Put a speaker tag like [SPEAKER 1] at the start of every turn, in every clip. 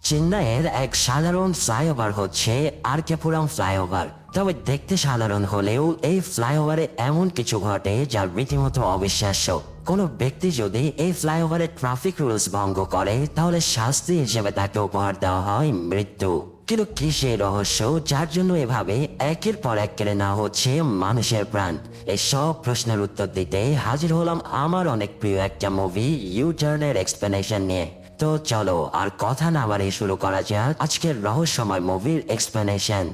[SPEAKER 1] চেন্নাইয়ের এক সাধারণ ফ্লাইওভার হচ্ছে আরকেপুরম ফ্লাইওভার। তবে দেখতে সাধারণ হলেও এই ফ্লাইওভারে এমন কিছু ঘটে যা রীতিমতো অবিশ্বাস্য। কোনো ব্যক্তি যদি এই ফ্লাইওভারে ট্রাফিক রুলস ভঙ্গ করে তাহলে শাস্তি হিসেবে তাকে উপহার দেওয়া হয় মৃত্যু। কিন্তু কি সেই রহস্য যার জন্য এভাবে একের পর এক কেড়ে নেওয়া হচ্ছে মানুষের প্রাণ? এই সব প্রশ্নের উত্তর দিতে হাজির হলাম আমার অনেক প্রিয় একটা মুভি ইউ টার্নের এক্সপ্লেনেশন নিয়ে। তো চলো আর কথা না বাড়িয়ে শুরু করা যাক আজকের রহস্যময় মুভির এক্সপ্লেনেশন।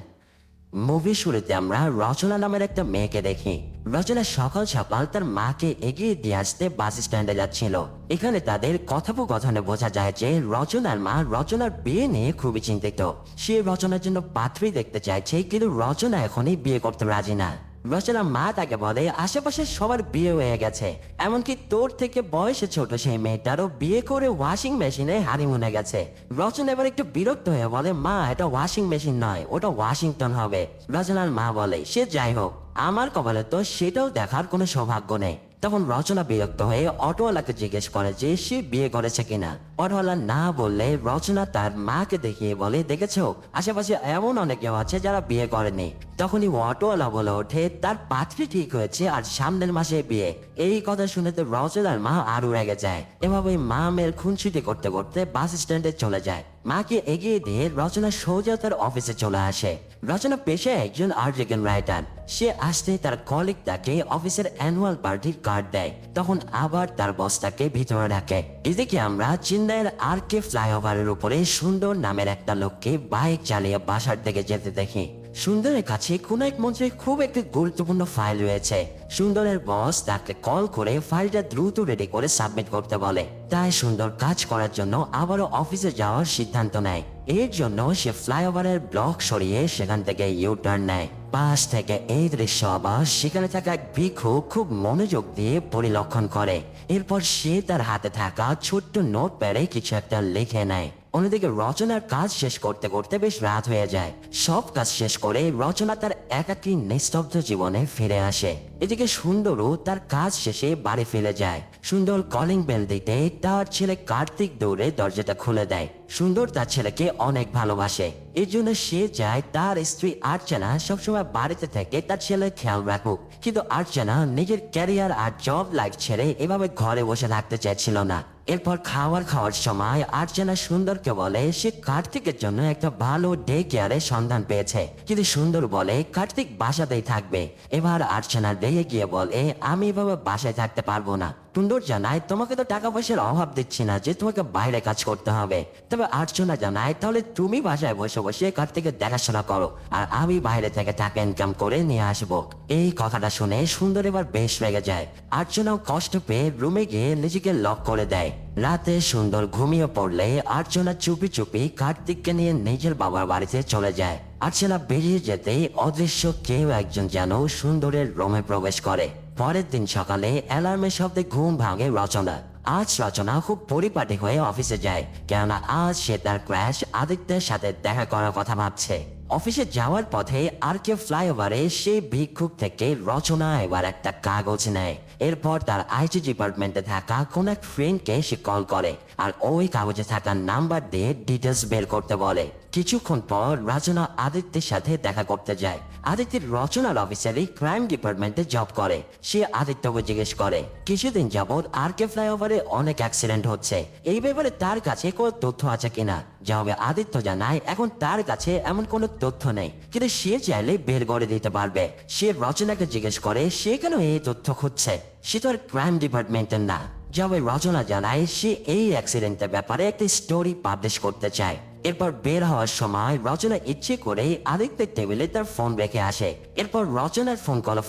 [SPEAKER 1] মুভি শুরুতে আমরা রচনা নামের একটা মেয়েকে দেখি। রচনা সকাল সকাল তার মাকে এগিয়ে দিয়ে আসতে বাস স্ট্যান্ডে যাচ্ছিল। এখানে তাদের কথোপকথনে বোঝা যায় যে রচনার মা রচনার বিয়ে নিয়ে খুবই চিন্তিত। সে রচনার জন্য পাত্রী দেখতে চাইছে, কিন্তু রচনা এখনই বিয়ে করতে রাজি না। রচনার মা তাকে বলে আশেপাশে সবার বিয়ে হয়ে গেছে, এমনকি তোর থেকে বয়সে ছোট সেই মেয়েটারও বিয়ে করে ওয়াশিং মেশিনে হানিমুনে গেছে। রচনা এবার একটু বিরক্ত হয়ে বলে, মা এটা ওয়াশিং মেশিন নয়, ওটা ওয়াশিংটন হবে। রচনার মা বলে সে যাই হোক, আমার কপালে তো সেটাও দেখার কোনো সৌভাগ্য নেই। তখন রচনা বিরক্ত হয়ে অটোওয়ালাকে জিজ্ঞেস করে যে সে বিয়ে করেছে কিনা। অটোওয়ালা না বললে রচনা তার মাকে দেখিয়ে বলে, দেখেছো আশেপাশে এমন অনেকেও আছে যারা বিয়ে করেনি। তখনই অটোওয়ালা বলে ওঠে তার পাত্রী ঠিক হয়েছে আর সামনের মাসে বিয়ে। এই কথা শুনে তো রচনার মা আরো রেগে যায়। এভাবে মা মেয়ের খুনসুটি করতে করতে বাস স্ট্যান্ডে চলে যায়। মাকে এগিয়ে দিয়ে রচনা সোজা তার অফিসে চলে আসে। রচনা পেশায় একজন আর্টিকেল রাইটার। সে আসতে তার কলিগ তাকে অফিসের অ্যানুয়াল পার্টির কার্ড দেয়। তখন আবার তার বস তাকে ভিতরে রাখে। এদিকে আমরা চেন্নাইয়ের আরকে ফ্লাইওভারের উপরে সুন্দর নামের একটা লোককে বাইক চালিয়ে বাসার দিকে যেতে দেখি। সুন্দরের কাছে কোনো এক মঞ্চে খুব একটি গুরুত্বপূর্ণ ফাইল রয়েছে। সুন্দরের বস তাকে কল করে ফাইলটা দ্রুত রেডি করে সাবমিট করতে বলে। তাই সুন্দর কাজ করার জন্য আবারও অফিসে যাওয়ার সিদ্ধান্ত নেয়। এর জন্য সে ফ্লাইওভারের ব্লক সরিয়ে সেখান থেকে ইউ টার্ন নেয়। পাশ থেকে এই দৃশ্য আবার সেখানে থাকা এক ভিক্ষুক খুব মনোযোগ দিয়ে পরিলক্ষণ করে। এরপর সে তার হাতে থাকা ছোট্ট নোট প্যাডে কিছু একটা লিখে নেয়। অন্যদিকে রচনার কাজ শেষ করতে করতে বেশ রাত হয়ে যায়। সব কাজ শেষ করে রচনা তার একাকী নিস্তব্ধ জীবনে ফিরে আসে। এদিকে সুন্দরও তার কাজ শেষে বাড়ি ফিরে যায়। সুন্দর কলিং বেল দিতে তার ছেলে কার্তিক দৌড়ে দরজাটা খুলে দেয়। সুন্দর তার ছেলেকে অনেক ভালোবাসে, এর জন্য সে চায় তার স্ত্রী আর্চনা সবসময় বাড়িতে থেকে তার ছেলের খেয়াল রাখুক। কিন্তু আর্চনা নিজের ক্যারিয়ার আর জব লাইফ ছেড়ে এভাবে ঘরে বসে থাকতে চাইছিল না। এরপর খাওয়ার সময় আর্চনা সুন্দরকে বলে সে কার্তিকের জন্য একটা ভালো ডে কেয়ারের সন্ধান পেয়েছে, কিন্তু সুন্দর বলে কার্তিক বাসাতেই থাকবে। এবার আর্চনা রেগে গিয়ে বলে আমি এভাবে বাসায় থাকতে পারবো না। সুন্দর জানায় তোমাকে তো টাকা পয়সার অভাব দিচ্ছি না যে তোমাকে বাইরে কাজ করতে হবে। তবে আর্চনা জানায় তাহলে তুমি বাসায় বসে বসে কার্তিকের দেখাশোনা করো আর আমি বাইরে থেকে টাকা ইনকাম করে নিয়ে আসবো। এই কথাটা শুনে সুন্দর এবার বেশ রেগে যায়। আর্চনাও কষ্ট পেয়ে রুমে গিয়ে নিজেকে লক করে দেয়। রাতে সুন্দর ঘুমিয়ে পড়লে আর্চনা চুপি চুপি কার্তিককে নিয়ে নিজের বাবার বাড়িতে চলে যায়। আর্চনা বেরিয়ে যেতেই অদৃশ্য কেউ একজন যেন সুন্দরের রুমে প্রবেশ করে। পরের দিন সকালে অ্যালার্মের শব্দে ঘুম ভাঙে রচনা। আজ রচনা খুব পরিপাটি হয়ে অফিসে যায়, কেননা আজ সে তার ক্র্যাশ আদিত্যের সাথে দেখা করার কথা ভাবছে। অফিসে যাওয়ার পথে আরকে ফ্লাইওভারে সেই ভিক্ষুক থেকে রচনা এবার একটা কাগজ নেয়। এরপর তার আইটি ডিপার্টমেন্টে থাকা কোন এক ফ্রেন্ডকে সে কল করে আর ওই কাগজে থাকা নাম্বার দিয়ে ডিটেলস বের করতে বলে। কিছুক্ষণ পর রচনা আদিত্যের সাথে দেখা করতে যায়। আদিত্যের রচনার অফিসারই ক্রাইম ডিপার্টমেন্টে জব করে। সে আদিত্যকে জিজ্ঞেস করে কিছুদিন যাবৎ আরকে ফ্লাইওভারে অনেক অ্যাক্সিডেন্ট হচ্ছে, এই ব্যাপারে তার কাছে কোনো তথ্য আছে কিনা। জবাবে আদিত্য জানায় এখন তার কাছে এমন কোনো তথ্য নেই, কিন্তু সে চাইলে বের করে দিতে পারবে। সে রচনাকে জিজ্ঞেস করে সে কেন এই তথ্য খুঁজছে, সে তো আর ক্রাইম ডিপার্টমেন্টের না। জবাবে রচনা জানায় সে এই অ্যাক্সিডেন্টের ব্যাপারে একটি স্টোরি পাবলিশ করতে চায়। এরপর বের হওয়ার সময় রচনা ইচ্ছে করে আদিত্যের টেবিলে তার ফোন রেখে আসে। এরপর রচনার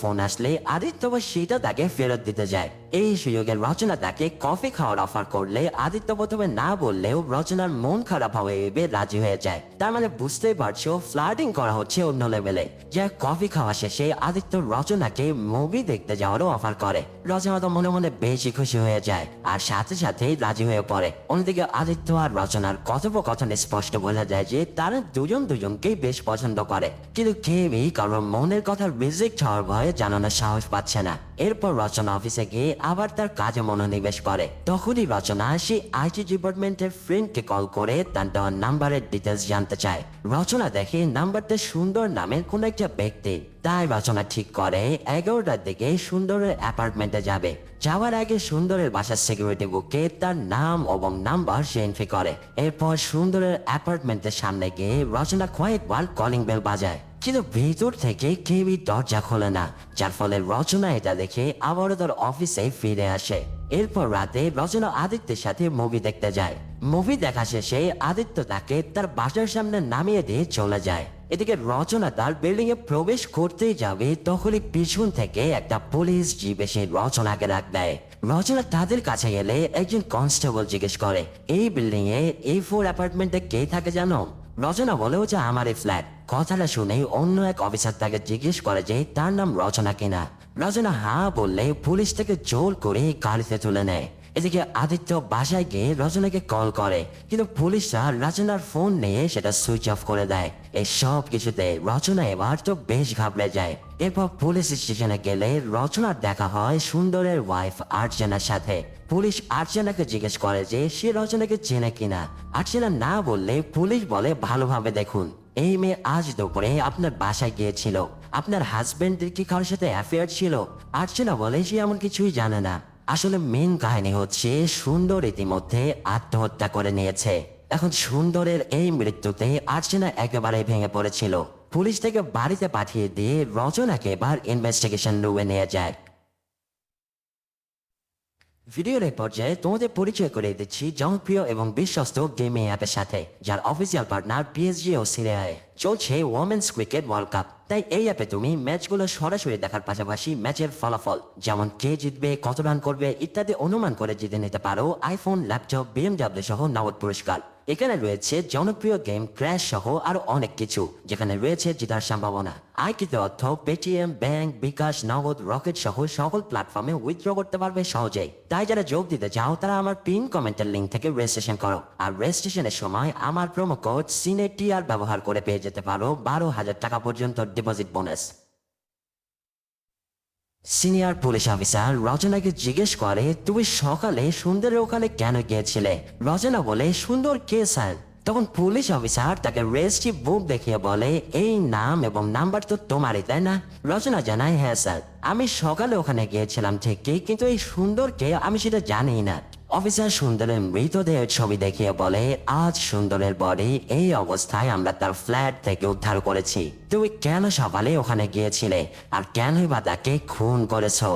[SPEAKER 1] ফোন আসলে আদিত্য সেটা তাকে ফেরত দিতে যায়। এই সুযোগে রচনা তাকে কফি খাওয়ার অফার করলে আদিত্য প্রথমে না বললেও রচনার মন খারাপ হয়ে রাজি হয়ে যায়। তার মানে বুঝতেই পারছো ফ্লার্টিং করা হচ্ছে অন্য লেভেলে। যা কফি খাওয়া শেষে আদিত্য রচনাকে মুভি দেখতে যাওয়ারও অফার করে। রচনা তো মনে মনে বেশি খুশি হয়ে যায় আর সাথে সাথেই রাজি হয়ে পড়ে। অন্যদিকে আদিত্য আর রচনার কথোপকথনে স্পষ্ট বোঝা যায় যে তারা দুজনকেই বেশ পছন্দ করে, কিন্তু কেউই কারোর মনের কথা রিজেক্ট হওয়ার ভয়ে জানানোর সাহস পাচ্ছে না। এরপর রচনা অফিসে গিয়ে আবার তার কাজে মনোনিবেশ করে। তখনই রচনা সেই আইটি ডিপার্টমেন্টের ফ্রেন্ডকে কল করে তার দেওয়া নাম্বারের ডিটেলস জানতে চায়। রচনা দেখে নাম্বারটা সুন্দর নামের কোন একটা ব্যক্তি, তাই রচনা ঠিক করে 11টার দিকে সুন্দরের অ্যাপার্টমেন্টে যাবে। যাওয়ার আগে সুন্দরের বাসার সিকিউরিটি বুকে তার নাম এবং নাম্বার সে এন্ট্রি করে। এরপর সুন্দরের অ্যাপার্টমেন্টের সামনে গিয়ে রচনা কয়েকবার কলিং বেল বাজায়, কিন্তু ভিতর থেকে কেউই দরজা খোলে না, যার ফলে রচনা এটা দেখে আবারও তার অফিসে ফিরে আসে। এরপর রাতে রচনা আদিত্যের সাথে মুভি দেখতে যায়। মুভি দেখা শেষে আদিত্য তাকে তার বাসার সামনে নামিয়ে দিয়ে চলে যায়। এদিকে রচনা তার বিল্ডিং এ প্রবেশ করতেই যাবে, তখনই পিছন থেকে একটা পুলিশ জিপ এসে রচনাকে ডাক দেয়। রচনা তাদের কাছে গেলে একজন কনস্টেবল জিজ্ঞেস করে, এই বিল্ডিং এ A4 অ্যাপার্টমেন্টে কে থাকে জানো? রচনা বলে যে আমার এই ফ্ল্যাট। কথাটা শুনে অন্য এক অফিসার তাকে জিজ্ঞেস করে যে তার নাম রচনা কিনা। রচনা হ্যাঁ বললে পুলিশ থেকে জোর করে গাড়িতে তুলে নেয়। এদিকে আদিত্য বাসায় গিয়ে রচনাকে কল করে, কিন্তু পুলিশরা রচনার ফোন নিয়ে সেটা সুইচ অফ করে দেয়। এই সব কিছুতে রচনা এবার তো বেশ ঘাবড়ে যায়। এরপর পুলিশ স্টেশনে গেলে রচনার দেখা হয় সুন্দরের ওয়াইফ আর্চনার সাথে। পুলিশ আর্চনাকে জিজ্ঞেস করে যে সে রচনাকে চেনে কিনা। আর্চনা না বললে পুলিশ বলে ভালোভাবে দেখুন, এই মেয়ে আজ দুপুরে আপনার বাসায় গিয়েছিল। আপনার হাজবেন্ডের কি কারোর সাথে অ্যাফেয়ার ছিল? আর্চনা বলে সে এমন কিছুই জানে না। আসলে মেন কাহিনী হচ্ছে সুন্দর ইতিমধ্যে আত্মহত্যা করে নিয়েছে। এখন সুন্দরের এই মৃত্যুতে আর্চনা একেবারে ভেঙে পড়েছিল। পুলিশ থেকে বাড়িতে পাঠিয়ে দিয়ে রচনাকে এবার ইনভেস্টিগেশন রুমে নিয়ে যায়। ভিডিওর এই পর্যায়ে তোমাদের পরিচয় করে দিচ্ছি জনপ্রিয় এবং বিশ্বস্ত গেমিং অ্যাপের সাথে, যার অফিসিয়াল পার্টনার PSG ও সিরিয়ায় চলছে ওমেন্স ক্রিকেট ওয়ার্ল্ড কাপ। তাই এই অ্যাপে তুমি ম্যাচগুলো সরাসরি দেখার পাশাপাশি ম্যাচের ফলাফল, যেমন কে জিতবে, কত রান করবে ইত্যাদি অনুমান করে জিতে নিতে পারো আইফোন, ল্যাপটপ, BMW সহ নগদ পুরস্কার। এখানে রয়েছে জনপ্রিয় গেম ক্র্যাশ সহ আরো অনেক কিছু, যেখানে রয়েছে জেতার সম্ভাবনা। আয়কৃত অর্থ পেটিএম, ব্যাংক, বিকাশ, নগদ, রকেট সহ সকল প্ল্যাটফর্মে উইথড্র করতে পারবে সহজেই। তাই যারা যোগ দিতে চাও তারা আমার পিন কমেন্টের লিঙ্ক থেকে রেজিস্ট্রেশন করো। আর রেজিস্ট্রেশনের সময় আমার প্রোমো কোড সিনেটিআর ব্যবহার করে পেয়ে যেতে পারো 12,000 টাকা পর্যন্ত deposit bonus. Senior police officer রচনাকে জিজ্ঞেস করে, তুমি সকালে সুন্দরের ওখানে কেন গিয়েছিলে? রচনা বলে, সুন্দর কে স্যার? তখন পুলিশ অফিসার তাকে রেজিস্ট্রি বুক দেখিয়ে বলে, এই নাম এবং নাম্বার তো তোমারই, তাই না? রচনা জানায়, হ্যাঁ স্যার, আমি সকালে ওখানে গিয়েছিলাম ঠিকই, কিন্তু এই সুন্দরকে আমি সেটা জানি না। অফিসার সুন্দরের মৃতদেহের ছবি দেখিয়ে বলে, আজ সুন্দরের বডি এই অবস্থায় আমরা তার ফ্ল্যাট থেকে উদ্ধার করেছি। তুমি কেন সকালে ওখানে গিয়েছিলে আর কেনই বা তাকে খুন করেছো?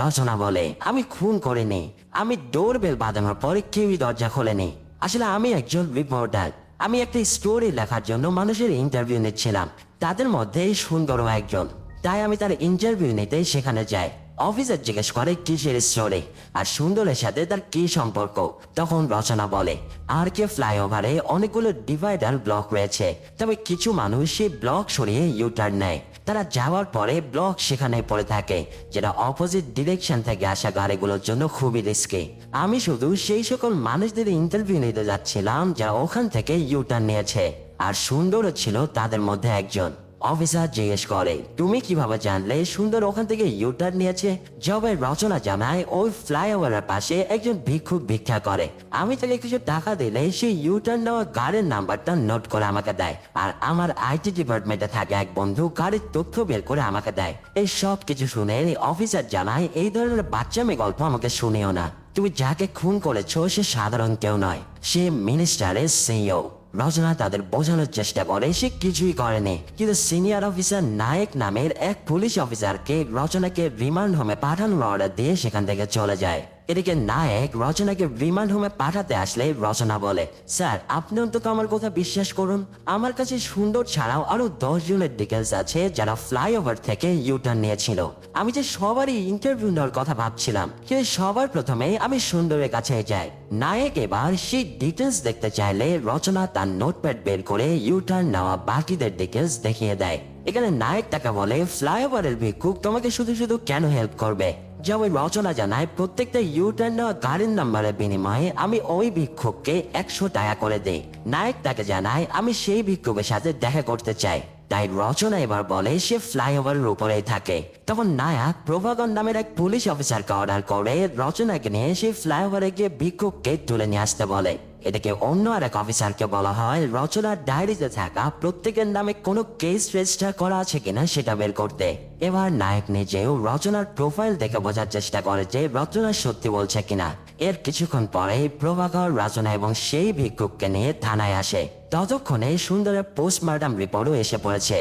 [SPEAKER 1] রচনা বলে, আমি খুন করিনি। আমি ডোরবেল বাজানোর পরে কেউই দরজা খোলেনি। আসলে আমি একজন রিপোর্টার। আমি একটা স্টোরি লেখার জন্য মানুষের ইন্টারভিউ নিচ্ছিলাম, তাদের মধ্যে সুন্দরও একজন। তাই আমি তার ইন্টারভিউ নিতে সেখানে যাই। অফিসার জিজ্ঞেস করে কিসের স্টোরি আর সুন্দরের সাথে তার কি সম্পর্ক। তখন রচনা বলে, আর কে ফ্লাইওভারে অনেকগুলো ডিভাইডার ব্লক রয়েছে, তবে কিছু মানুষ সেই ব্লক সরিয়ে ইউটার্ন নেয়। তারা যাওয়ার পরে ব্লক সেখানে পড়ে থাকে, যেটা অপোজিট ডিরেকশন থেকে আসা গাড়িগুলোর জন্য খুবই রিস্কি। আমি শুধু সেই সকল মানুষদের ইন্টারভিউ নিতে যাচ্ছিলাম যারা ওখান থেকে ইউটার্ন নিয়েছে, আর সুন্দরও ছিল তাদের মধ্যে একজন। অফিসার জিজ্ঞেস করে, তুমি কিভাবে জানলে সুন্দর ওখান থেকে ইউটার্ন নিয়েছে? জবাই রচনা জানায়, ওই ফ্লাইওভারের পাশে একজন ভিক্ষুক ভিক্ষা করে। আমি তাকে কিছু টাকা দিলে সেই ইউটার্ন নেওয়া গাড়ির নাম্বারটা নোট করে আমাকে দেয়, আর আমার আইটি ডিপার্টমেন্টে থাকে এক বন্ধু গাড়ির তথ্য বের করে আমাকে দেয়। এই সব কিছু শুনে অফিসার জানায়, এই ধরনের বাচ্চামি গল্প আমাকে শুনিও না। তুমি যাকে খুন করেছো সে সাধারণ কেউ নয়, সে মিনিস্টারের CEO। রচনা তাদের বোঝানোর চেষ্টা করে সে কিছুই করেনি, কিন্তু সিনিয়র অফিসার নায়ক নামের এক পুলিশ অফিসারকে রচনাকে রিমান্ড হোমে পাঠানোর অর্ডার দিয়ে সেখান থেকে চলে যায়। এদিকে নায়ক রচনাকে রিমান্ড হোমে পাঠাতে আসলে রচনা বলে, স্যার আপনি অন্তত আমার কথা বিশ্বাস করুন। আমার কাছে সুন্দর ছাড়াও আরো 10 জনের ডিটেলস আছে যারা ফ্লাইওভার থেকে ইউটার্ন নিয়েছিল। আমি যে সবারই ইন্টারভিউ নেওয়ার কথা ভাবছিলাম, কিন্তু সবার প্রথমে আমি সুন্দরের কাছে যাই। নায়ক এবার সেই ডিটেলস দেখতে চাইলে রচনা তার নোটপ্যাড বের করে ইউটার্ন নেওয়া বাকিদের ডিটেলস দেখিয়ে দেয়। এখানে নায়ক তাকে বলে, ফ্লাইওভারের ভিক্ষুক তোমাকে শুধু শুধু কেন হেল্প করবে? যেমন রচনা জানায়, প্রত্যেকটা ইউটার্ন নেওয়া গাড়ির নাম্বারের বিনিময়ে আমি ওই ভিক্ষুককে 100 টাকা করে দেই। নায়ক তাকে জানায়, আমি সেই ভিক্ষুকের সাথে দেখা করতে চাই। তাই রচনা এবার বলে সে ফ্লাইওভারের উপরেই থাকে। তখন নায়ক প্রভাকর নামের এক পুলিশ অফিসারকে অর্ডার করে রচনাকে নিয়ে সে ফ্লাইওভারে গিয়ে ভিক্ষুককে তুলে নিয়ে আসতে বলে। এটাকে অন্য আর এক অফিসারকে বলা হয় রচনার ডায়েরিতে থাকা প্রত্যেকের নামে কোনো কেস রেজিস্টার করা আছে কিনা সেটা বের করতে। এবার নায়ক নিজেও রচনার প্রোফাইল দেখে বোঝার চেষ্টা করে যে রচনা সত্যি বলছে কিনা। এর কিছুক্ষণ পরে প্রভাকর, রচনা এবং সেই ভিক্ষুককে নিয়ে থানায় আসে। ততক্ষণে সুন্দরের পোস্টমর্টম রিপোর্টও এসে পড়েছে।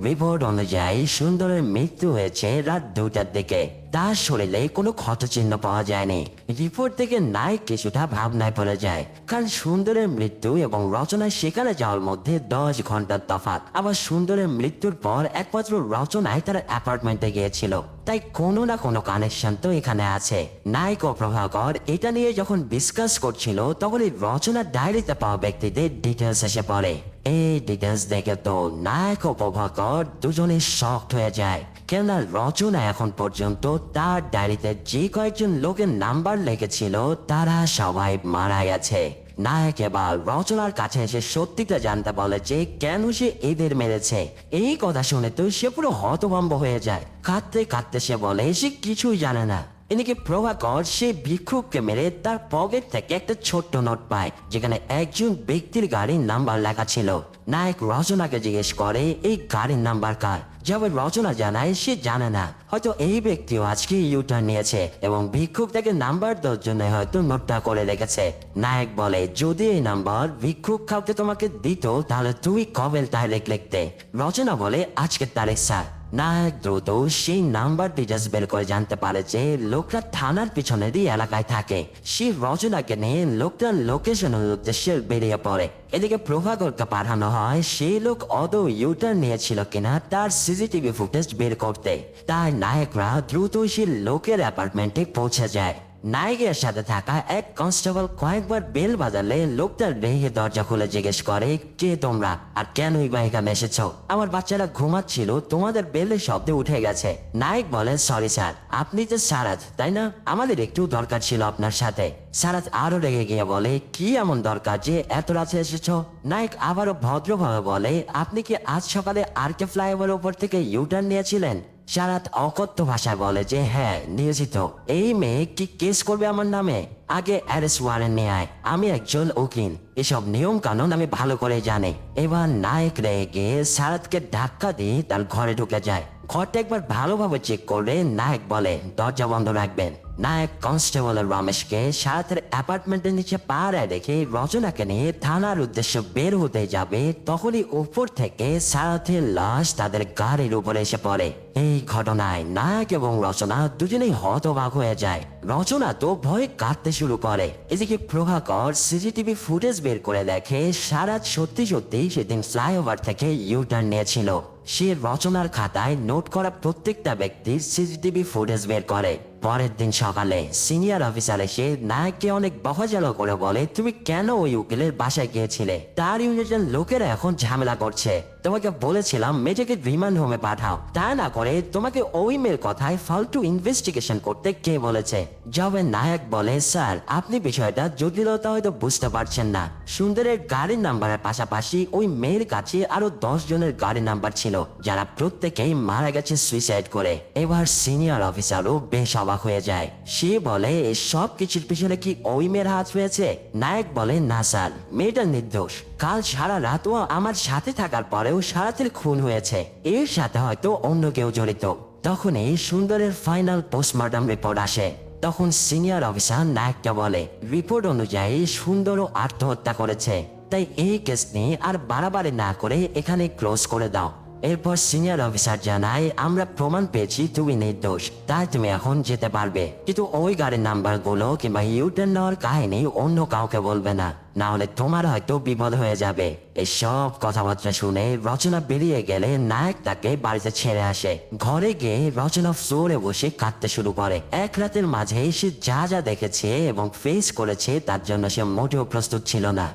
[SPEAKER 1] রিপোর্ট অনুযায়ী সুন্দরের মৃত্যু হয়েছে রাত 2টার দিকে। তার শরীরে কোনো ক্ষতচিহ্ন পাওয়া যায়নি। রিপোর্ট থেকে নায়ক কিছুটা ভাবনায় পড়ে যায়, কারণ সুন্দরের মৃত্যু এবং রচনার সেখানে যাওয়ার মধ্যে 10 ঘন্টার তফাৎ। আবার সুন্দরের মৃত্যুর পর একমাত্র রচনায় তার অ্যাপার্টমেন্টে গিয়েছিল, তাই কোনো না কোনো কানেকশন তো এখানে আছে। নায়ক ও প্রভাকর এটা নিয়ে যখন ডিসকাস করছিল তখনই রচনার ডায়েরিতে পাওয়া ব্যক্তিদের ডিটেলস এসে পড়ে। এই ডিটেলস দেখে তো নায়ক ও প্রভাকর দুজনে শকড হয়ে যায়, কেননা রচনা এখন পর্যন্ত তার ডায়েরিতে যে কয়েকজন লোকের নাম্বার লিখেছিল তারা সবাই মারা গেছে। নায়ক এবার রচনার কাছে এসে সত্যিটা জানতে বলে যে কেন সে এদের মেরেছে। এই কথা শুনে তো সে পুরো হতভম্ব হয়ে যায়। কাঁদতে কাঁদতে সে বলে সে কিছুই জানে না। এদিকে প্রভাকর সে ভিক্ষুককে মেরে তার পকেট থেকে একটা ছোট্ট নোট পায়, যেখানে একজন ব্যক্তির গাড়ির নাম্বার লেখা ছিল। নায়ক রচনাকে জিজ্ঞেস করে এই গাড়ির নাম্বার কার। যবে রচনা জানায় সে জানে না, হয়তো এই ব্যক্তিও আজকে ইউটার্ন নিয়েছে এবং ভিক্ষুক তাকে নাম্বার দেওয়ার জন্য হয়তো নোটটা করে রেখেছে। নায়ক বলে যদি এই নাম্বার ভিক্ষুক কাউকে তোমাকে দিত তাহলে তুই কবে তারিখ লিখতে। রচনা বলে আজকের তারিখ স্যার। নায়ক দ্রুত সেই নাম্বার ডিটেলস বের করে জানতে পারে যে লোকটা থানার পিছনেরই এলাকায় থাকে। সে রচনাকে নিয়ে লোকটার লোকেশনের উদ্দেশ্যে বেরিয়ে পড়ে। এদিকে প্রভাকরকে পাঠানো হয় সেই লোক আদৌ ইউটার্ন নিয়েছিল কিনা তার সিসিটিভি ফুটেজ বের করতে। তার নায়করা দ্রুত সেই লোকের অ্যাপার্টমেন্টে পৌঁছে যায়। নায়কের সাথে থাকা এক কনস্টেবল কয়েকবার বেল বাজালে লোকটা রেগে দরজা খুলে জিজ্ঞেস করে কে তোমরা আর কেনই বা এখানে এসেছো। আমার বাচ্চারা ঘুমাচ্ছিল, তোমাদের বেলের শব্দে উঠে গেছে। নায়ক বলে সরি স্যার, আপনি যে সারাত তাই না, আমাদের একটু দরকার ছিল আপনার সাথে। সারাত আরো রেগে গিয়ে বলে কি এমন দরকার যে এত রাতে এসেছো। নায়ক আবারও ভদ্রভাবে বলে আপনি কি আজ সকালে আরকে ফ্লাইওভারের উপর থেকে ইউটার্ন নিয়েছিলেন। সারাত অকথ্য ভাষায় বলে যে হ্যাঁ নিয়েছি তো। এই মেয়ে কি কেস করবে আমার নামে? আগে অ্যারেস্ট ওয়ারেন্ট নিয়ে আয়, আমি একজন উকিল, এসব নিয়ম কানুন আমি ভালো করে জানি। এবার নায়ক রেগে সারাতকে ধাক্কা দিয়ে তার ঘরে ঢুকে যায়। ঘরটা একবার ভালোভাবে চেক করে নায়ক বলে দরজা বন্ধ রাখবেন। নায়ক কনস্টেবল রমেশকে সারাতের অ্যাপার্টমেন্টের নিচে পাড়ায় রেখে রচনাকে নিয়ে থানার উদ্দেশ্যে বের হতে যাবে, তখনই উপর থেকে সারাতের লাশ তাদের গাড়ির উপরে এসে পড়ে। এই ঘটনায় নায়ক এবং রচনা দুজনেই হতবাক হয়ে যায়। রচনা তো ভয়ে কাঁদতে শুরু করে। এদিকে প্রভাকর সিসিটিভি ফুটেজ বের করে দেখে সারাত সত্যি সত্যি সেদিন ফ্লাইওভার থেকে ইউটার্ন নিয়েছিল। সে রচনার খাতায় নোট করা প্রত্যেকটা ব্যক্তির সিসিটিভি ফুটেজ বের করে। পরের দিন সকালে সিনিয়র অফিসার এসে নায়ককে অনেক বকাঝকা করে বলে তুমি কেন ওই উকিলের বাসায় গিয়েছিলে, তার ইউনিটের লোকেরা এখন ঝামেলা করছে। তোমাকে বলেছিলাম মেয়েটাকে রিমান্ড হোমে পাঠাও, তা না করে তোমাকে ওই মেয়ের কথায় ফালতু ইনভেস্টিগেশন করতে কে বলেছে। যবে নায়ক বলে স্যার আপনি বিষয়টা জটিলতা হয়তো বুঝতে পারছেন না, সুন্দরের গাড়ির নাম্বারের পাশাপাশি ওই মেয়ের কাছে আরো 10 জনের গাড়ির নাম্বার ছিল যারা প্রত্যেকেই মারা গেছে সুইসাইড করে। এবার সিনিয়র অফিসারও বেশ অবাক হয়ে যায়। সে বলে এই সব কিছুর পিছনে কি ওই মেয়ের হাত হয়েছে? নায়ক বলে না স্যার, মেয়েটা নির্দোষ। কাল সারা রাত ও আমার সাথে থাকার পরেও সারাতের খুন হয়েছে, এর সাথে হয়তো অন্য কেউ জড়িত। তখনই সুন্দরের ফাইনাল পোস্টমর্টম রিপোর্ট আসে। তখন সিনিয়র অফিসার নায়ককে বলে রিপোর্ট অনুযায়ী সুন্দরও আত্মহত্যা করেছে, তাই এই কেস নিয়ে আর বাড়াবাড়ি না করে এখানে ক্লোজ করে দাও। এরপর সিনিয়র অফিসার জানায় আমরা প্রমাণ পেয়েছি তুমি নির্দোষ, তাই তুমি এখন যেতে পারবে, কিন্তু ওই গাড়ির নাম্বার গুলো কিংবা ইউটার্ন নেওয়ার কাহিনী অন্য কাউকে বলবে না, না হলে তোমার হয়তো বিপদ হয়ে যাবে। এই সব কথাবার্তা শুনে রচনা বেরিয়ে গেলে নায়ক তাকে বাড়িতে ছেড়ে আসে। ঘরে গিয়ে রচনা ফ্লোরে বসে কাঁদতে শুরু করে। এক রাতের মাঝে সে যা যা দেখেছে এবং ফেস করেছে তার জন্য সে মোটেও প্রস্তুত ছিল না।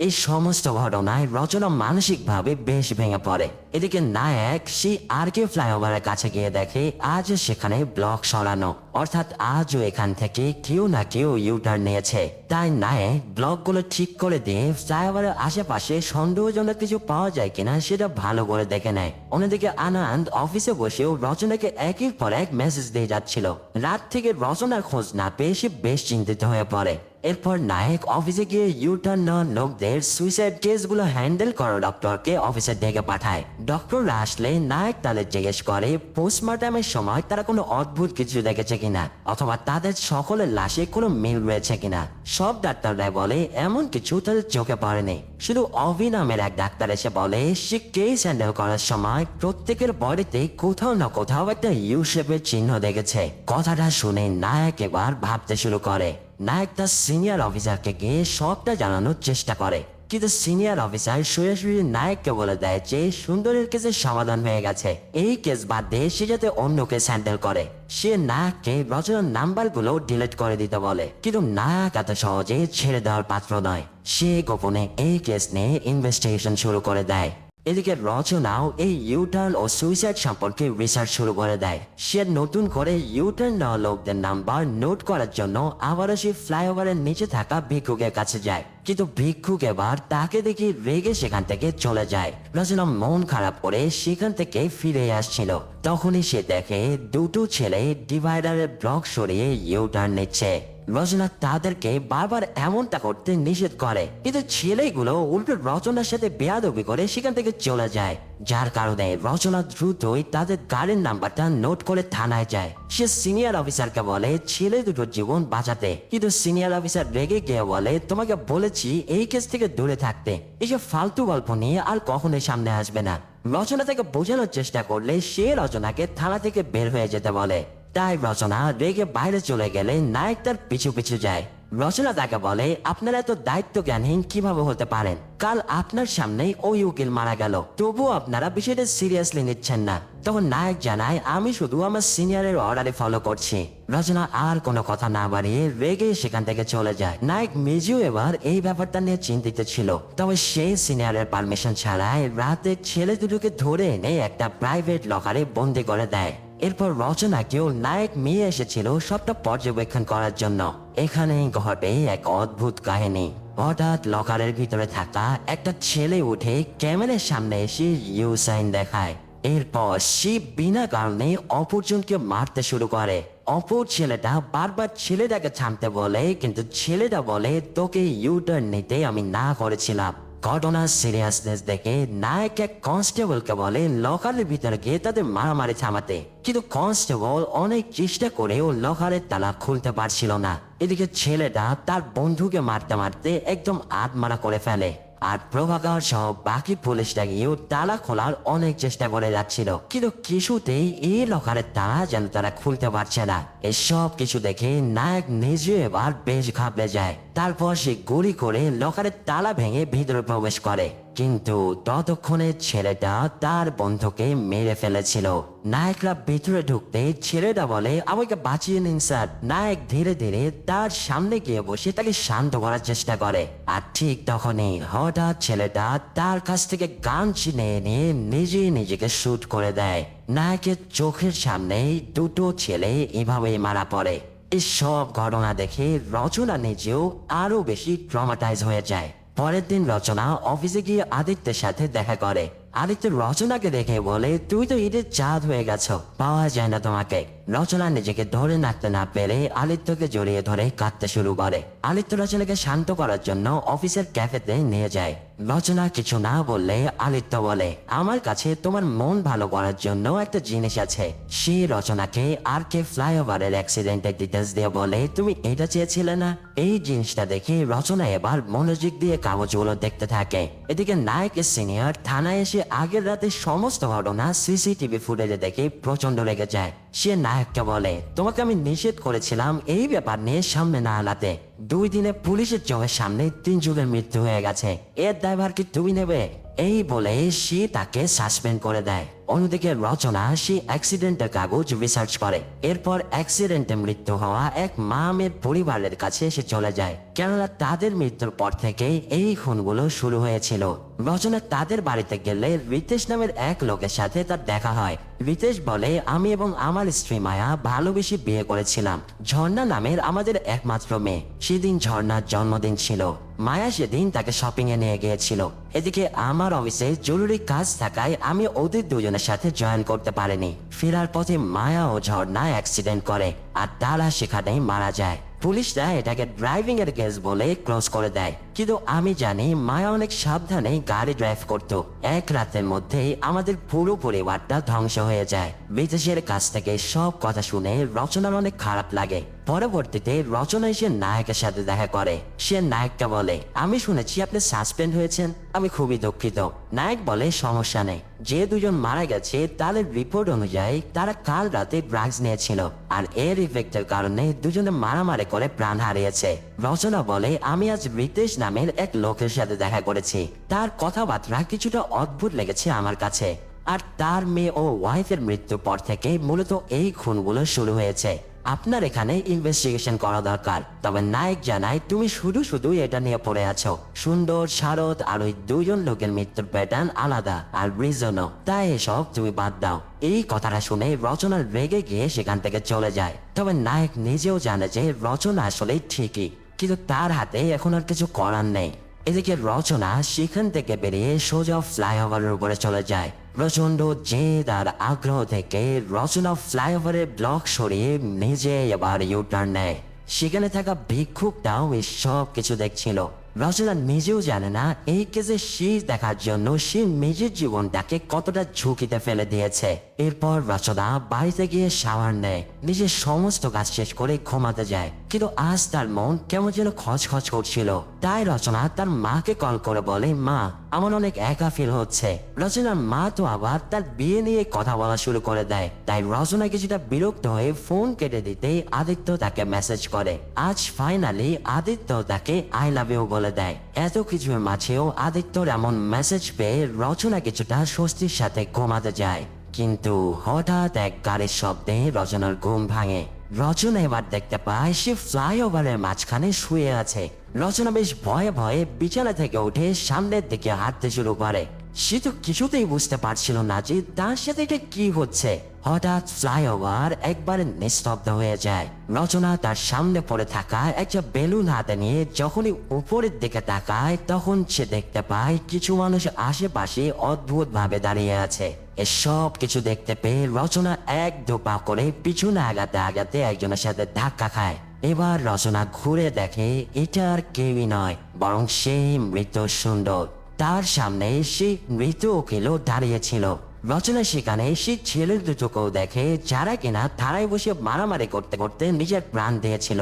[SPEAKER 1] এই সমস্ত ঘটনায় রচনা মানসিকভাবে বেশ ভেঙে পড়ে। এদিকে নায়ক সে আরকে ফ্লাইওভারের কাছে গিয়ে দেখে আজ সেখানে ব্লক সরানো। অর্থাৎ আজও এখান থেকে কেউ না কেউ ইউটার্ন নিয়েছে। তাই নায়ক ব্লকগুলো ঠিক করে দিয়ে ফ্লাইওভারের আশেপাশে সন্দেহজনক কিছু পাওয়া যায় কিনা সেটা ভালো করে দেখে নেয়। অন্যদিকে আনন্দ অফিসে বসেও রচনাকে একের পর এক মেসেজ দিয়ে যাচ্ছিল। রাত থেকে রচনার খোঁজ না পেয়ে সে বেশ চিন্তিত হয়ে পড়ে। এরপর নায়ক অফিসে গিয়ে ইউটার্ন নেওয়া লোকদের সুইসাইড কেসগুলো হ্যান্ডেল করা ডক্টরকে অফিসে ডেকে পাঠায়। ডক্টররা আসলে নায়ক তাদের জিজ্ঞেস করে পোস্টমর্টমের সময় তারা কোনো অদ্ভুত কিছু দেখেছে কিনা, অথবা তাদের সকলের লাশে কোনো মিল রয়েছে কিনা। সব ডাক্তাররা বলে এমন কিছু তাদের চোখে পড়েনি। শুধু অভি নামের এক ডাক্তার এসে বলে সে কেস হ্যান্ডেল করার সময় প্রত্যেকের বডিতে কোথাও না কোথাও একটা ইউ শেপের চিহ্ন দেখেছে। কথাটা শুনে নায়ক এবার ভাবতে শুরু করে। নায়ক তার সিনিয়র অফিসারকে গিয়ে সবটা জানানোর চেষ্টা করে, কিন্তু সিনিয়র অফিসার সরাসরি নায়ককে বলে দেয় যে সুন্দরের কেসের সমাধান হয়ে গেছে, এই কেস বাদ দিয়ে সে যাতে অন্য কেস হ্যান্ডেল করে। সে নায়ককে রচনার নাম্বারগুলো ডিলিট করে দিতে বলে, কিন্তু নায়ক এত সহজে ছেড়ে দেওয়ার পাত্র নয়। সে গোপনে এই কেস নিয়ে ইনভেস্টিগেশন শুরু করে দেয়। এদিকে রচনাও এই ইউটার্ন ও সুইসাইড সম্পর্কে রিসার্চ শুরু করে দেয়। সে নতুন করে ইউটার্ন নেওয়া লোকদের নাম্বার নোট করার জন্য আবারও সে ফ্লাইওভারের নিচে থাকা ভিক্ষুকের কাছে যায়, কিন্তু ভিক্ষুক এবার তাকে দেখে রেগে সেখান থেকে চলে যায়। রচনা মন খারাপ করে সেখান থেকে ফিরে আসছিল, তখনই সে দেখে দুটো ছেলে ডিভাইডারের ব্লক সরিয়ে ইউটার্ন নিচ্ছে। রচনা তাদেরকে বারবার এমনটা করতে নিষেধ করে, কিন্তু ছেলেগুলো উল্টো রচনার সাথে বেয়াদবি করে সেখান থেকে চলে যায়, যার কারণে রচনা দ্রুতই তাদের গাড়ির নাম্বারটা নোট করে থানায় যায়। সে সিনিয়র অফিসারকে বলে ছেলে দুটোর জীবন বাঁচাতে, কিন্তু সিনিয়র অফিসার রেগে গিয়ে বলে তোমাকে বলেছি এই কেস থেকে দূরে থাকতে, এসব ফালতু গল্প নিয়ে আর কখনোই সামনে আসবে না। রচনা থেকে বোঝানোর চেষ্টা করলে সে রচনাকে থানা থেকে বের হয়ে যেতে বলে। তাই রচনা রেগে বাইরে চলে গেলে নায়ক তার পিছু পিছু যায়। রচনা তাকে বলে আপনারা এত দায়িত্ব জ্ঞানহীন কিভাবে হতে পারেন, কাল আপনার সামনেই ওই উকিল মারা গেল, তবুও আপনারা বিষয়টা সিরিয়াসলি নিচ্ছেন না। তখন নায়ক জানায় আমি শুধু আমার সিনিয়রের অর্ডারে ফলো করছি। রচনা আর কোনো কথা না বাড়িয়ে রেগে সেখান থেকে চলে যায়। নায়ক মিজু এবার এই ব্যাপারটা নিয়ে চিন্তিত ছিল, তবে সেই সিনিয়রের পারমিশন ছাড়াই রাতে ছেলে দুটোকে ধরে এনে একটা প্রাইভেট লকারে বন্দি করে দেয়। এরপর রচনাকেও নায়ক মেয়ে এসেছিল সবটা পর্যবেক্ষণ করার জন্য। এখানেই ঘটে এক অদ্ভুত কাহিনী। হঠাৎ লকারের ভিতরে থাকা একটা ছেলে উঠে ক্যামেরার সামনে এসে ইউ সাইন দেখায়। এরপর সে বিনা কারণে অপরজনকে মারতে শুরু করে। অপর ছেলেটা বারবার ছেলেটাকে থামতে বলে, কিন্তু ছেলেটা বলে তোকে ইউটার্ন নিতে আমি না করেছিলাম। ঘটনার সিরিয়াসনেস দেখে নায়ক এক কনস্টেবলকে বলে লকারের ভিতরে গিয়ে তাদের মারামারি থামাতে, কিন্তু কনস্টেবল অনেক চেষ্টা করেও লকারের তালা খুলতে পারছিল না। এদিকে ছেলেটা তার বন্ধুকে মারতে মারতে একদম আধমারা করে ফেলে, আর প্রভাকর সহ বাকি পুলিশটা গিয়েও তালা খোলার অনেক চেষ্টা করে যাচ্ছিল, কিন্তু কিছুতেই এই লকারের তালা যেন তারা খুলতে পারছে না। এসব কিছু দেখে নায়ক নিজে এবার বেশ ঘাবড়ে যায়। তারপর সে গুলি করে লকারের তালা ভেঙে ভিতরে প্রবেশ করে, কিন্তু ততক্ষণে ছেলেটা তার বন্ধুকে মেরে ফেলেছিল। নায়করা ভিতরে ঢুকতে ছেলেটা বলে আমাকে বাঁচিয়ে নিন স্যার। নায়ক ধীরে ধীরে তার সামনে গিয়ে বসে তাকে শান্ত করার চেষ্টা করে, আর ঠিক তখনই হঠাৎ ছেলেটা তার কাছ থেকে গান ছিনে নিয়ে নিজে নিজেকে শুট করে দেয়। নায়কের চোখের সামনেই দুটো ছেলে এভাবেই মারা পড়ে। এই সব ঘটনা দেখে রচনা নিজেও আরো বেশি ট্রমাটাইজ হয়ে যায়। পরের দিন রচনা অফিসে গিয়ে আদিত্যের সাথে দেখা করে। আদিত্য রচনাকে দেখে বলে তুই তো ঈদের চাঁদ হয়ে গেছো, পাওয়া যায় না তোমাকে। রচনা নিজেকে ধরে রাখতে না পেরে আদিত্যকে জড়িয়ে ধরে কাঁদতে শুরু করে। আদিত্য রচনাকে শান্ত করার জন্য অফিসের ক্যাফেতে নিয়ে যায়। রচনা কিছু না বললে আদিত্য বলে আমার কাছে তোমার মন ভালো করার জন্য একটা জিনিস আছে। সে রচনাকে আর কে ফ্লাইওভারের অ্যাক্সিডেন্টের ডিটেলস দিয়ে বলে তুমি এটা চেয়েছিলে না। এই জিনিসটা দেখে রচনা এবার মনোযোগ দিয়ে কাগজগুলো দেখতে থাকে। এদিকে নায়কের সিনিয়র থানায় এসে আগের রাতে সমস্ত ঘটনা সিসিটিভি ফুটেজে দেখে প্রচন্ড রেগে যায়। সে নায়ককে বলে তোমাকে আমি নিষেধ করেছিলাম এই ব্যাপার নিয়ে সামনে না আনাতে, 2 দিনে পুলিশের চোখের সামনে 3 যুগের মৃত্যু হয়ে গেছে, এর দায়ভার কি তুমি নেবে? এই বলে সে তাকে সাসপেন্ড করে দেয়। অন্যদিকে রচনা সে অ্যাক্সিডেন্টের কাগজ রিসার্চ করে। এরপর অ্যাক্সিডেন্টে মৃত্যু হওয়া এক মা মেয়ের পরিবারের কাছে এসে চলে যায়, কেননা তাদের মৃত্যুর পর থেকে এই খুনগুলো শুরু হয়েছিল। রচনা তাদের বাড়িতে গেলে রিতেশ নামের এক লোকের সাথে তার দেখা হয়। রিতেশ বলে, আমি এবং আমার স্ত্রী মায়া ভালোবেসে বিয়ে করেছিলাম। ঝর্ণা নামের আমাদের একমাত্র মেয়ে। সেদিন ঝর্ণার জন্মদিন ছিল। মায়া সেদিন তাকে শপিং এ নিয়ে গিয়েছিল। এদিকে আমার অফিসে জরুরি কাজ থাকায় আমি ওদের দুজনের সাথে জয়েন করতে পারিনি। ফেরার পথে মায়া ও ঝর্ণা অ্যাক্সিডেন্ট করে আর তারা সেখানেই মারা যায়। পুলিশরা এটাকে ড্রাইভিং এর কেস বলে ক্লোজ করে দেয়, কিন্তু আমি জানি মায়া অনেক সাবধানে গাড়ি ড্রাইভ করত। এক রাতের মধ্যেই আমাদের পুরো পরিবারটা ধ্বংস হয়ে যায়। বিদেশের কাছ থেকে সব কথা শুনে রচনার অনেক খারাপ লাগে। পরবর্তীতে রচনা এসে নায়কের সাথে দেখা করে। সে নায়ককে বলে, আমি শুনেছি আপনি সাসপেন্ড হয়েছেন, আমি খুবই দুঃখিত। নায়ক বলে, সমস্যা নেই। যে দুজন মারা গেছে তাদের রিপোর্ট অনুযায়ী তারা কাল রাতে ড্রাগস নিয়েছিল, আর এর ইফেক্টের কারণে দুজনে মারামারি করে প্রাণ হারিয়েছে। রচনা বলে, আমি আজ রিতেশ নামের এক লোকের সাথে দেখা করেছি। তার কথাবার্তা কিছুটা অদ্ভুত লেগেছে আমার কাছে, আর তার মেয়ে ও ওয়াইফের মৃত্যুর পর থেকে মূলত এই খুনগুলো শুরু হয়েছে। আপনার এখানে ইনভেস্টিগেশন করা দরকার। তবে নায়ক জানায়, তুমি শুধু শুধু এটা নিয়ে পড়ে আছো। সুন্দর, শারদ আর ওই দুজন লোকের মৃত্যুর প্যাটার্ন আলাদা আর রিজনও, তাই এসব তুমি বাদ দাও। এই কথাটা শুনে রচনা রেগে গিয়ে সেখান থেকে চলে যায়। তবে নায়ক নিজেও জানে যে রচনা আসলে ঠিকই, কিন্তু তার হাতে এখন আর কিছু করার নেই। এদিকে রচনা সেখান থেকে বেরিয়ে সোজা ফ্লাইওভারের উপরে চলে যায়। প্রচন্ড জেদ আর আগ্রহ থেকে রচনা ফ্লাইওভারের ব্লক সরিয়ে নিজে এবার ইউটার্ন নেয়। সেখানে থাকা ভিক্ষুকটাও এই সব কিছু দেখছিল। রচনা নিজেও জানে না এই কেসে শেষ দেখার জন্য সে নিজের জীবনটাকে কতটা ঝুঁকিতে ফেলে দিয়েছে। এরপর রচনা বাড়িতে গিয়ে শাওয়ার নেয়, নিজের সমস্ত কাজ শেষ করে ঘুমাতে যায়। কিন্তু আজ তার মন কেমন যেন খচখচ করছিল। তাই রচনা তার মাকে কল করে বলে, মা, আমার অনেক একা ফিল হচ্ছে। রচনার মা তো আবার তার বিয়ে নিয়ে কথা বলা শুরু করে দেয়। তাই রচনা কিছুটা বিরক্ত হয়ে ফোন কেটে দিতে আদিত্য তাকে মেসেজ করে। আজ ফাইনালি আদিত্য তাকে আই লাভ ইউ বলে দেয়। এত কিছুর মাঝেও আদিত্যর এমন মেসেজ পেয়ে রচনা কিছুটা স্বস্তির সাথে ঘুমাতে যায়। কিন্তু হঠাৎ এক গাড়ির শব্দে রচনার ঘুম ভাঙে। রচনা এবার দেখতে পায় সে ফ্লাইওভারের মাঝখানে শুয়ে আছে। রচনা বেশ ভয়ে ভয়ে বিছানা থেকে উঠে সামনের দিকে হাঁটতে শুরু করে। সে তো কিছুতেই বুঝতে পারছিল না যে তার সাথে এটা কি হচ্ছে। হঠাৎ ফ্লাইওভার একবারে নিস্তব্ধ হয়ে যায়। রচনা তার সামনে পড়ে থাকা একটা বেলুন হাতে নিয়ে যখনই উপরের দিকে তাকায়, তখন সে দেখতে পায় কিছু মানুষ আশেপাশে অদ্ভুত ভাবে দাঁড়িয়ে আছে। এসব কিছু দেখতে পেয়ে রচনা এক দুপা করে পিছনে আগাতে আগাতে একজনের সাথে ধাক্কা খায়। এবার রচনা ঘুরে দেখে এটা আর কেউই নয়, বরং সেই মৃত সুন্দর। তার সামনে সে মৃত উকিলও দাঁড়িয়েছিল। রচনা সেখানে সে ছেলের দুটোকেও দেখে, যারা কিনা থানায় বসে মারামারি করতে করতে নিজের প্রাণ দিয়েছিল।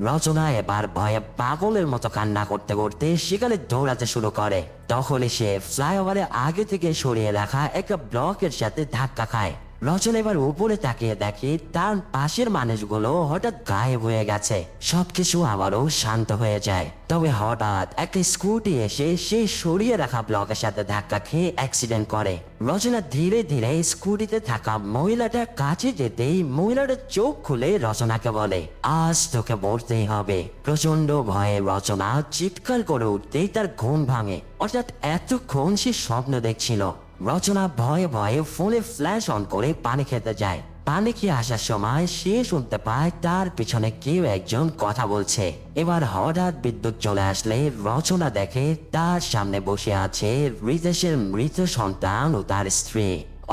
[SPEAKER 1] রচনা এবার ভয়ে পাগলের মতো কান্না করতে করতে সেখানে দৌড়াতে শুরু করে। তখনই সে ফ্লাইওভারে আগে থেকে সরিয়ে রাখা একটা ব্লকের সাথে ধাক্কা খায়। রচনা এবার উপরে তাকিয়ে দেখে তার পাশের মানুষগুলো হঠাৎ গায়েব হয়ে গেছে। সবকিছু আবারও শান্ত হয়ে যায়। তবে হঠাৎ একটা স্কুটি এসে সে সরিয়ে রাখা ব্লকের সাথে ধাক্কা খেয়ে অ্যাক্সিডেন্ট করে। রচনা ধীরে ধীরে স্কুটিতে থাকা মহিলাটার কাছে যেতেই মহিলাটার চোখ খুলে রচনাকে বলে, আজ তোকে মরতেই হবে। প্রচন্ড ভয়ে রচনা চিৎকার করে উঠতেই তার ঘুম ভাঙে। অর্থাৎ এতক্ষণ সে স্বপ্ন দেখছিল। রচনা ভয়ে ভয়ে ফোনে ফ্ল্যাশ অন করে পানি খেতে যায়। পানি খেয়ে আসার সময় সে শুনতে পায় তার পিছনে কেউ একজন কথা বলছে। এবার হঠাৎ বিদ্যুৎ চলে আসলে রচনা দেখে তার সামনে বসে আছে রিতেশের মৃত সন্তান ও তার স্ত্রী।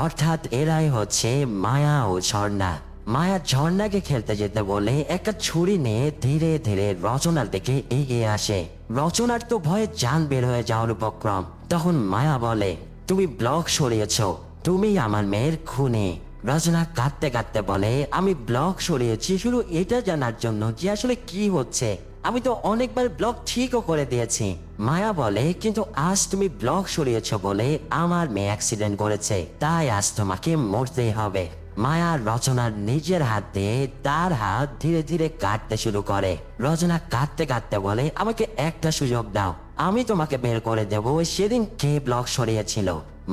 [SPEAKER 1] অর্থাৎ এরাই হচ্ছে মায়া ও ঝর্ণা। মায়া ঝর্ণাকে খেলতে যেতে বলে একটা ছুরি নিয়ে ধীরে ধীরে রচনার দিকে এগিয়ে আসে। রচনার তো ভয়ে জান বের হয়ে যাওয়ার উপক্রম। তখন মায়া বলে, তুমি ব্লক সরিয়েছ, তুমি আমার মেয়ের খুনি। রচনা কাঁদতে কাঁদতে বলে, আমি ব্লক সরিয়েছি শুধু এটা জানার জন্য যে আসলে কি হচ্ছে। আমি তো অনেকবার ব্লক ঠিকও করে দিয়েছি। মায়া বলে, কিন্তু আজ তুমি ব্লক সরিয়েছ বলে আমার মেয়ে অ্যাক্সিডেন্ট করেছে, তাই আজ তোমাকে মরতেই হবে। মায়া রচনার নিজের হাত দিয়ে তার হাত ধীরে ধীরে কাটতে শুরু করে। রচনা কাঁদতে কাঁদতে বলে, আমাকে একটা সুযোগ দাও, আমি তোমাকে বের করে দেবো সেদিন কে ব্লক সরিয়েছিল।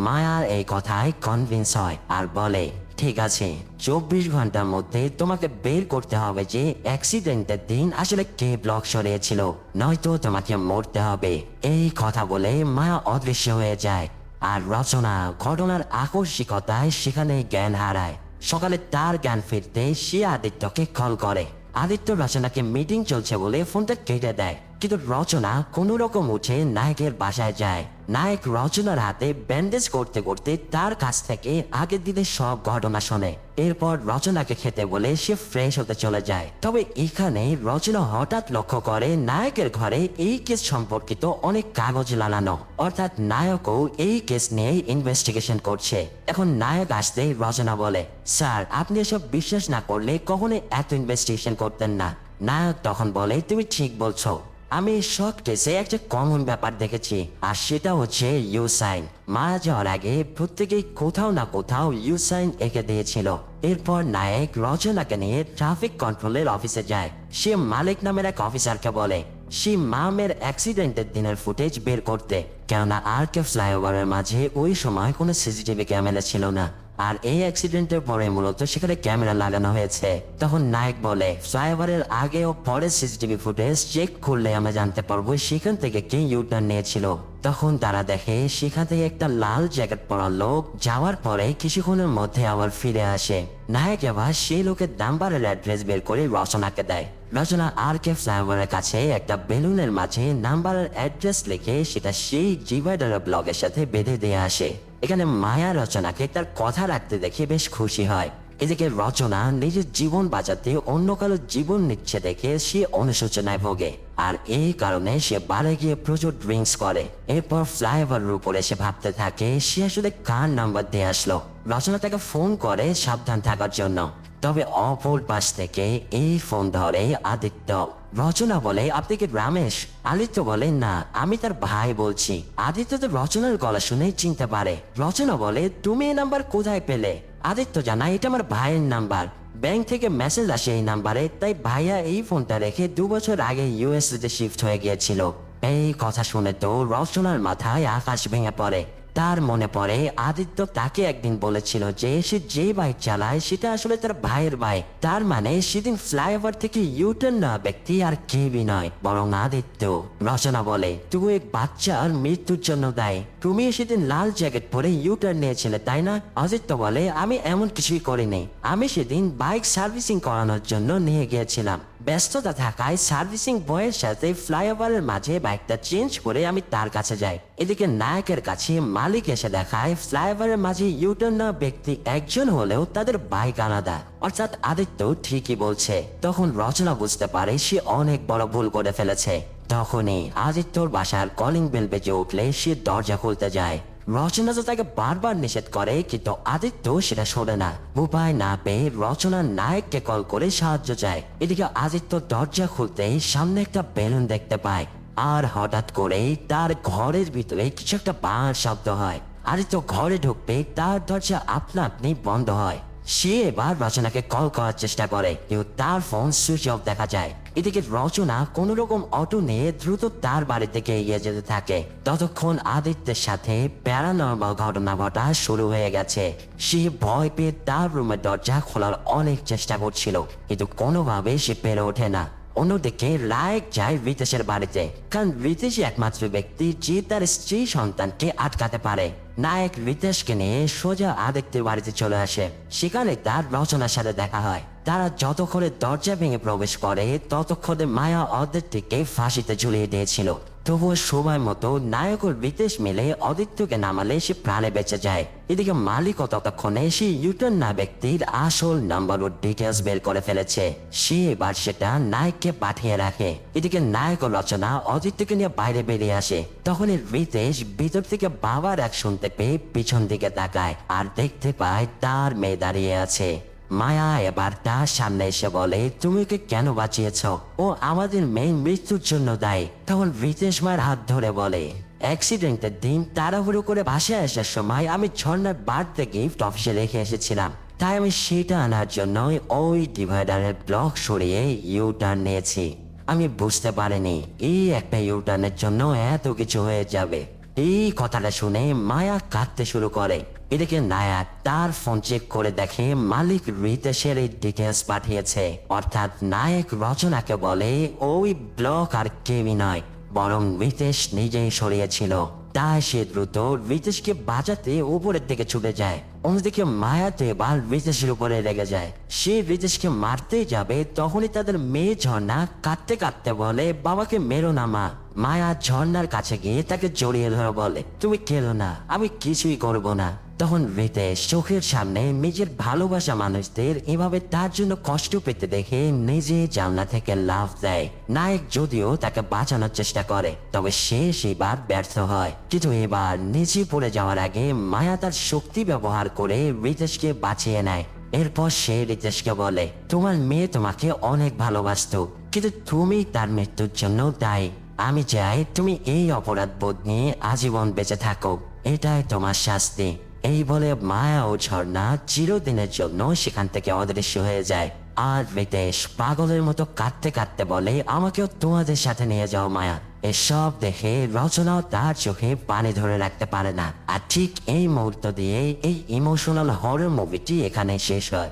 [SPEAKER 1] মায়ার এই কথায় কনভিন্স হয় আর বলে, ঠিক আছে, 24 ঘন্টার মধ্যে তোমাকে বের করতে হবে যে অ্যাক্সিডেন্টের দিন আসলে কে ব্লক সরিয়েছিল, নয়তো তোমাকে মরতে হবে। এই কথা বলে মায়া অদৃশ্য হয়ে যায় আর রচনা ঘটনার আকস্মিকতায় সেখানে জ্ঞান হারায়। সকালে তার জ্ঞান ফিরতে সে আদিত্যকে কল করে। আদিত্য রচনাকে মিটিং চলছে বলে ফোনটা কেটে দেয়, কিন্তু রচনা কোনো রকম উঠে নায়কের বাসায় যায়। নায়ক রচনার হাতে ব্যান্ডেজ করতে করতে তার কাছ থেকে আগের দিনের সব ঘটনা শোনে। এরপর রচনাকে খেতে বলে সে ফ্রেশ হতে চলে যায়। তবে এখানে রচনা হঠাৎ লক্ষ্য করে নায়কের ঘরে এই কেস সম্পর্কিত অনেক কাগজ লাগানো, অর্থাৎ নায়কও এই কেস নিয়ে ইনভেস্টিগেশন করছে। এখন নায়ক আসতেই রচনা বলে, স্যার, আপনি এসব বিশ্বাস না করলে কখনোই এত ইনভেস্টিগেশন করতেন না। নায়ক তখন বলে, তুমি ঠিক বলছো, আমি শর্ট কেসে একটা কমন ব্যাপার দেখেছি, আর সেটা হচ্ছে ইউ সাইন। মারা যাওয়ার আগে প্রত্যেকেই কোথাও না কোথাও ইউ সাইন এঁকে দিয়েছিল। এরপর নায়ক রচনাকে নিয়ে ট্রাফিক কন্ট্রোলের অফিসে যায়। সে মালিক নামের এক অফিসারকে বলে সে মামের অ্যাক্সিডেন্টের দিনের ফুটেজ বের করতে, কেননা আরকে ফ্লাইওভারের মাঝে ওই সময় কোনো সিসিটিভি ক্যামেরা ছিল না, আর এই অ্যাক্সিডেন্টের পরে মূলত সেখানে ক্যামেরা লাগানো হয়েছে। তখন নায়ক বলে, ফ্লাইওভারের আগে ও পরে সিসিটিভি ফুটেজ চেক করলে আমরা জানতে পারবো সেখান থেকে কে ইউটার্ন নিয়েছিল। তখন তারা দেখে সেখান থেকে একটা লাল জ্যাকেট পরা লোক যাওয়ার পরে কিছুক্ষণের মধ্যে আবার ফিরে আসে। নায়ক এবার সেই লোকের নাম্বারের অ্যাড্রেস বের করে রচনাকে দেয়। রচনা আরকে ফ্লাইওভারের কাছে একটা বেলুনের মাঝে নাম্বারের অ্যাড্রেস লিখে সেটা সেই ডিভাইডার ব্লগের সাথে বেঁধে দিয়ে আসে। এখানে মায়া রচনাকে তার কথা রাখতে দেখে বেশ খুশি হয়। এদিকে রচনা নিজের জীবন বাঁচাতে অন্য কারো জীবন নিচ্ছে দেখে সে অনুশোচনায় ভোগে, আর এই কারণে সে বারে গিয়ে প্রচুর ড্রিঙ্কস করে। এরপর ফ্লাইওভারের উপরে সে ভাবতে থাকে সে আসলে কার নাম্বার দিয়ে আসলো। রচনা তাকে ফোন করে সাবধান থাকার জন্য, তবে অপর পাশ থেকে এই ফোন ধরে আদিত্য। রচনা বলে, আপনি কি রামেশ? আদিত্য বলে, না, আমি তার ভাই বলছি। আদিত্য তো রচনার গলা শুনেই চিনতে পারে। রচনা বলে, তুমি এই নাম্বার কোথায় পেলে? আদিত্য জানায়, এটা আমার ভাইয়ের নাম্বার, ব্যাংক থেকে মেসেজ আসে এই নাম্বারে, তাই ভাইয়া এই ফোনটা রেখে 2 বছর আগে ইউএসএ তে শিফট হয়ে গিয়েছিল। এই কথা শুনে তো রচনার মাথায় আকাশ ভেঙে পড়ে। তার মনে পড়ে আদিত্য তাকে একদিন বলেছিল যে সে যে বাইক চালায় সেটা আসলে তার ভাইয়ের বাইক। তার মানে সেদিন ফ্লাইওভার থেকে ইউটার্ন না ব্যক্তি আর কেউই নয়, বরং আদিত্য। রচনা বলে, তুই এক বাচ্চার মৃত্যুর জন্য দায়ী, তুমি সেদিন লাল জ্যাকেট পরে ইউটার্ন নিয়েছিলে, তাই না? আদিত্য বলে, আমি এমন কিছুই করিনি, আমি সেদিন বাইক সার্ভিসিং করানোর জন্য নিয়ে গিয়েছিলাম। ব্যস্ততা থাকায় সার্ভিসিং বয়ের সাথে ফ্লাইওভারের মাঝে বাইকটা চেঞ্জ করে আমি তার কাছে যাই। এদিকে নায়কের কাছে মালিক এসে দেখায় ফ্লাইওভারের মাঝে ইউটার্ন নেওয়া ব্যক্তি একজন হলেও তাদের বাইক আলাদা, অর্থাৎ আদিত্য ঠিকই বলছে। তখন রচনা বুঝতে পারে সে অনেক বড় ভুল করে ফেলেছে। তখনই আদিত্যর বাসার কলিং বেল বেজে উঠলে সে দরজা খুলতে যায়। রচনা তো তাকে বারবার নিষেধ করে, কিন্তু আদিত্য সেটা শোনে না। উপায় না পেয়ে রচনা নায়ককে কল করে সাহায্য চায়। এদিকে আদিত্য দরজা খুলতেই সামনে একটা বেলুন দেখতে পায়, আর হঠাৎ করেই তার ঘরের ভিতরে কিছু একটা বাঁশ শব্দ হয়। আদিত্য ঘরে ঢুকতে তার দরজা আপনা আপনি বন্ধ হয়। সে এবার রচনাকে কল করার চেষ্টা করে, কিন্তু তার ফোন সুইচ অফ দেখা যায়। এদিকে রচনা কোন রকম অটো নিয়ে দ্রুত তার বাড়ি থেকে এগিয়ে যেতে থাকে। ততক্ষণ আদিত্যের সাথে প্যারানর্মাল ঘটনা ঘটা শুরু হয়ে গেছে। সে ভয় পেয়ে তার রুমের দরজা খোলার অনেক চেষ্টা করছিল, কিন্তু কোনোভাবে সে পেরে ওঠে না। অন্যদিকে নায়ক যায় রিতেশের বাড়িতে, কারণ রিতেশই একমাত্র ব্যক্তি যে তার স্ত্রী সন্তানকে আটকাতে পারে। নায়ক রিতেশকে নিয়ে সোজা আদিত্যের বাড়িতে চলে আসে। সেখানে তার রচনার সাথে দেখা হয়। তারা যতক্ষণে দরজা ভেঙে প্রবেশ করে ততক্ষণে মায়া অদিত্যকে ফাঁসিতে ঝুলিয়ে দিয়েছিল। তবুও সময় মতো নায়ক ও রিতেশ মিলে অদিত্যকে নামালে সে প্রাণে বেঁচে যায়। এদিকে মালিকও ততক্ষণে সে ইউটার্ন না ব্যক্তির আসল নাম্বার ও ডিটেলস বের করে ফেলেছে। সে এবার সেটা নায়ককে পাঠিয়ে রাখে। এদিকে নায়ক ও রচনা অদিত্যকে নিয়ে বাইরে বেরিয়ে আসে। তখনই রিতেশ ভিতর থেকে বাবার এক শুনতে পেয়ে পিছন দিকে তাকায় আর দেখতে পায় তার মেয়ে দাঁড়িয়ে আছে। মায়া এবার তার সামনে এসে বলে, তুমি ওকে কেন বাঁচিয়েছ? ও আমাদের মেয়ে মৃত্যুর জন্য দায়ী। তখন রিতেশ মায়ের হাত ধরে বলে, অ্যাক্সিডেন্টের দিন তাড়াহুড়ো করে বাসায় আসার সময় আমি ঝর্ণার বার্থডে গিফট অফিসে রেখে এসেছিলাম। তাই আমি সেটা আনার জন্য ওই ডিভাইডারের ব্লক সরিয়ে ইউ টার্ন নিয়েছি। আমি বুঝতে পারিনি এই একটা ইউ টার্নের জন্য এত কিছু হয়ে যাবে। এই কথাটা শুনে মায়া কাঁদতে শুরু করে। এদিকে নায়া তার ফোন চেক করে দেখে মালিক রিতেশের এই ডিটেলস পাঠিয়েছে, অর্থাৎ নায়ক রচনাকে বলে ওই ব্লক আর কেউই নয়, বরং রিতেশ নিজেই সরিয়েছিল। তাই সে দ্রুত রিতেশকে বাঁচাতে উপরের দিকে ছুটে যায়। অন্যদিকে মায়া তো এবার রিতেশের উপরে রেগে যায়। সে রিতেশকে মারতে যাবে, তখনই তাদের মেয়ে ঝর্ণা কাঁদতে কাঁদতে বলে, বাবাকে মেরো না মা। মায়া ঝর্ণার কাছে গিয়ে তাকে জড়িয়ে ধরে বলে, তুমি কেঁদো না, আমি কিছুই করব না। তখন রিতেশ চোখের সামনে নিজের ভালোবাসা মানুষদের এভাবে তার জন্য কষ্ট পেতে দেখে নিজে জানলা থেকে লাফ দেয়। নায়ক যদিও তাকে বাঁচানোর চেষ্টা করে, তবে সে সেবার ব্যর্থ হয়। কিন্তু এবার নিচে পড়ে যাওয়ার আগে মায়া তার শক্তি ব্যবহার করে রিতেশকে বাঁচিয়ে নেয়। এরপর সে রিতেশকে বলে, তোমার মেয়ে তোমাকে অনেক ভালোবাসতো, কিন্তু তুমি তার মৃত্যুর জন্য দায়ী। আমি চাই তুমি এই অপরাধ বোধ নিয়ে আজীবন বেঁচে থাকো, এটাই তোমার শাস্তি। এই বলে মায়া ও ঝর্ণা চিরদিনের জন্য সেখান থেকে অদৃশ্য হয়ে যায়। আর রিতেশ পাগলের মতো কাঁদতে কাঁদতে বলে, আমাকেও তোমাদের সাথে নিয়ে যাও মায়া। এসব দেখে রচনাও তার চোখে পানি ধরে রাখতে পারে না। আর ঠিক এই মুহূর্ত দিয়ে এই ইমোশনাল হরর মুভিটি এখানে শেষ হয়।